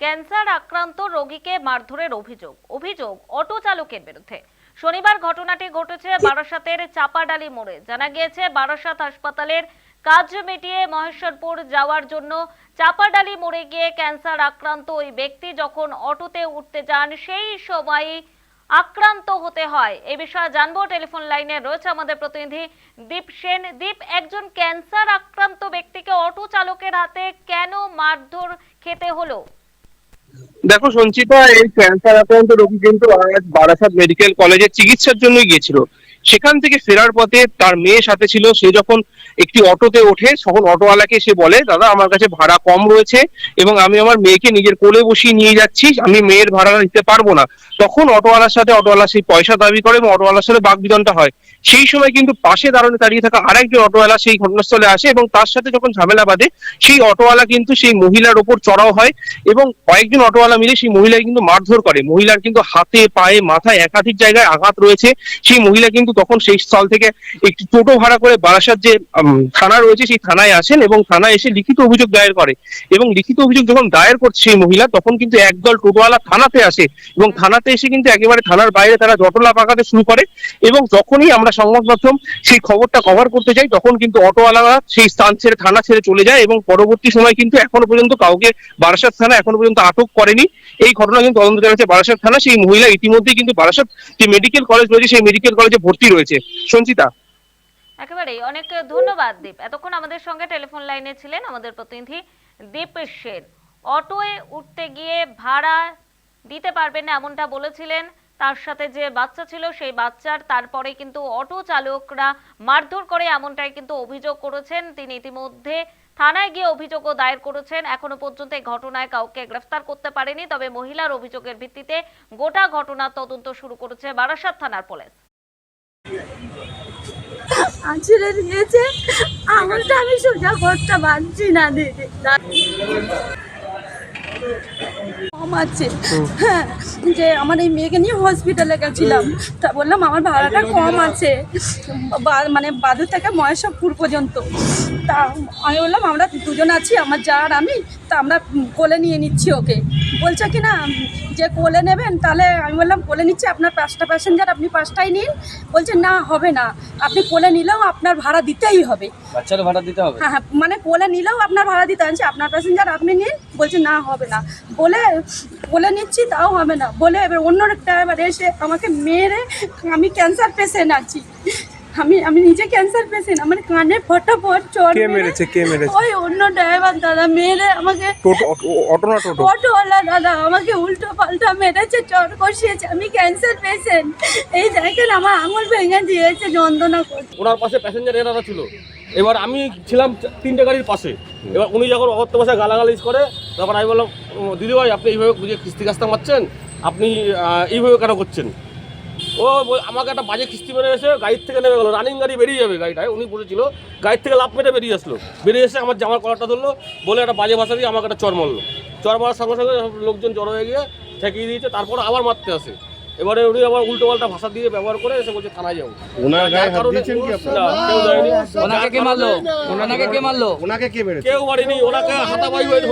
Cancer আক্রান্ত রোগীকে মারধরের অভিযোগ অটো চালকের বিরুদ্ধে। শনিবার ঘটনাটি ঘটেছে বারাসাতের চাপাডালি মোড়ে। জানা গিয়েছে বারাসাত হাসপাতালের কাজ মিটিয়ে মহেশ্বরপুর যাওয়ার জন্য চাপাডালি মোড়ে গিয়ে ক্যান্সার আক্রান্ত ওই ব্যক্তি যখন অটোতে উঠতে যান সেই সময় আক্রান্ত হতে হয়। এই বিষয়ে জানবো, টেলিফোন লাইনে রয়েছে আমাদের প্রতিনিধি দীপ সেন। দীপ, একজন ক্যান্সার আক্রান্ত ব্যক্তিকে অটো চালকের হাতে কেন মারধর খেতে হলো? দেখো সঞ্চিতা, এই ক্যান্সার আক্রান্ত রোগী কিন্তু আজ বারাসাত মেডিকেল কলেজে চিকিৎসার জন্য গিয়েছিল। সেখান থেকে ফেরার পথে তার মেয়ে সাথে ছিল। সে যখন একটি অটোতে ওঠে তখন অটোওয়ালাকে সে বলে, দাদা আমার কাছে ভাড়া কম রয়েছে এবং আমি আমার মেয়েকে নিজের কোলে বসিয়ে নিয়ে যাচ্ছি, আমি মেয়ের ভাড়া দিতে পারবো না। তখন অটোওয়ালার সাথে অটোওয়ালা সেই পয়সা দাবি করে এবং অটোওয়ালার সাথে বাকবিতণ্ডা হয়। সেই সময় কিন্তু পাশে দাঁড়িয়ে থাকা আরেকজন অটোওয়ালা সেই ঘটনাস্থলে আসে এবং তার সাথে যখন ঝামেলা বাঁধে সেই অটোওয়ালা কিন্তু সেই মহিলার ওপর চড়াও হয় এবং কয়েকজন অটোওয়ালা মিলে সেই মহিলাকে কিন্তু মারধর করে। মহিলার কিন্তু হাতে, পায়ে, মাথায় একাধিক জায়গায় আঘাত রয়েছে। সেই মহিলা কিন্তু তখন সেই স্থল থেকে একটি টোটো ভাড়া করে বারাসাত যে থানা রয়েছে সেই থানায় আসেন এবং থানায় এসে লিখিত অভিযোগ দায়ের করে। এবং লিখিত অভিযোগ যখন দায়ের করছে সেই মহিলা, তখন কিন্তু একদল টোটোওয়ালা থানাতে আসে এবং থানাতে এসে কিন্তু একেবারে থানার বাইরে তারা জটলা পাকাতে শুরু করে। এবং যখনই আমরা সংবাদ মাধ্যম সেই খবরটা কভার করতে যাই তখন কিন্তু অটোওয়ালারা সেই স্থান ছেড়ে, থানা ছেড়ে চলে যায় এবং পরবর্তী সময় কিন্তু এখনো পর্যন্ত কাউকে বারাসাত থানা এখনো পর্যন্ত আটক করেনি। এই ঘটনা কিন্তু তদন্ত চালাচ্ছে বারাসাত থানা। সেই মহিলা ইতিমধ্যেই কিন্তু বারাসাত যে মেডিকেল কলেজ রয়েছে সেই মেডিকেল কলেজে ভর্তি রয়েছে। সঞ্চিতা, একেবারেই অনেক ধন্যবাদ দীপ। এতক্ষণ আমাদের সঙ্গে টেলিফোন লাইনে ছিলেন আমাদের প্রতিনিধি দীপ সেন। অটোয় উঠতে গিয়ে ভাড়া দিতে পারবেন না এমনটা বলেছিলেন। তার সাথে যে বাচ্চা ছিল সেই বাচ্চার তারপরে কিন্তু অটো চালকরা মারধর করে এমনটাই কিন্তু অভিযোগ করেছেন তিনি। ইতিমধ্যে থানায় গিয়ে অভিযোগও দায়ের করেছেন। এখনো পর্যন্ত এই ঘটনায় কাউকে গ্রেফতার করতে পারেনি, তবে মহিলার অভিযোগের ভিত্তিতে গোটা ঘটনার তদন্ত শুরু করেছে বারাসাত থানার পুলিশ। আছড়ে দিয়েছে আঙুলটা, আমি সোজা করতে পারছি না দিদি। কম আছে, হ্যাঁ, যে আমার এই মেয়েকে নিয়ে হসপিটালে গেছিলাম, তা বললাম আমার ভাড়াটা কম আছে, মানে বাদুর থেকে মহেশ্বরপুর পর্যন্ত। তা আমি বললাম আমরা দুজন আছি, আমার যা আর আমি, তা আমরা কোলে নিয়ে নিচ্ছি ওকে। বলছে কি না যে কোলে নেবেন, তাহলে আমি বললাম কোলে নিচ্ছি, আপনার 5টা প্যাসেঞ্জার, আপনি 5টাই নিন। বলছে না হবে না, আপনি কোলে নিলেও আপনার ভাড়া দিতেই হবে। বাচ্চারও ভাড়া দিতে হবে? হ্যাঁ, মানে কোলে নিলেও আপনার ভাড়া দিতে হবে, আপনার প্যাসেঞ্জার আপনি নিন। বলছে না হবে না, বলে কোলে নিচ্ছি তাও হবে না বলে এবার অন্য ড্রাইভার এসে আমাকে মেরে, আমি ক্যান্সার পেশেন্ট আছি, আমি নিজে ক্যান্সার পেশেন্ট, আমার কানে ফটাফট চড়। কে মেরেছে? ওই অন্য ড্রাইভার দাদা মেরে আমাকে, অটোওয়ালা দাদা আমাকে উল্টো পাল্টা মেরেছে, চড় কষিয়েছে। আমি ক্যান্সার পেশেন্ট, এই দেখেন আমার আঙুল ভেঙে দিয়েছে, যন্ত্রণা করছে। ওনার পাশে প্যাসেঞ্জার এনারা ছিল, এবার আমি ছিলাম 3টে গাড়ির পাশে। এবার উনি যখন অগত্য ভাষায় গালাগালিজ করে, তখন আমি বললাম দিদিভাই আপনি এইভাবে বুঝে কিস্তি কাস্তা মারছেন, আপনি এইভাবে কেন করছেন? ও আমাকে একটা বাজে কিস্তি মেরে এসে গাড়ির থেকে নেমে গেলো, রানিং গাড়ি বেরিয়ে যাবে গাড়িটায়, উনি বসেছিল, গাড়ির থেকে লাফ মেরে বেরিয়ে আসলো, বেরিয়ে এসে আমার জামার কলারটা ধরলো, বলে একটা বাজে ভাষা দিয়ে আমাকে একটা চড় মারলো। চড় মারার সঙ্গে সঙ্গে লোকজন জড়ো হয়ে গিয়ে ঠেকিয়ে দিয়েছে, তারপর আবার মারতে আসে। এবারে উনি আবার উল্টো পাল্টা ভাষা দিয়ে ব্যবহার করে এসে বলছে থানায় যাবো। কেউ মারেনি, ওনাকে হাতাবাই হয়েছে।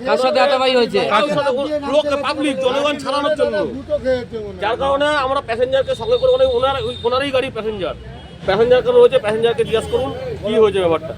কার সাথে হাতাবাই হয়েছে? লোক পাবলিক, জনগণ ছাড়ানোর জন্য। যার কারণে আমরা প্যাসেঞ্জারকে সঙ্গে করে ওনারই গাড়ি প্যাসেঞ্জার কেন হয়েছে, প্যাসেঞ্জারকে জিজ্ঞাসা করুন কি হয়েছে ব্যাপারটা।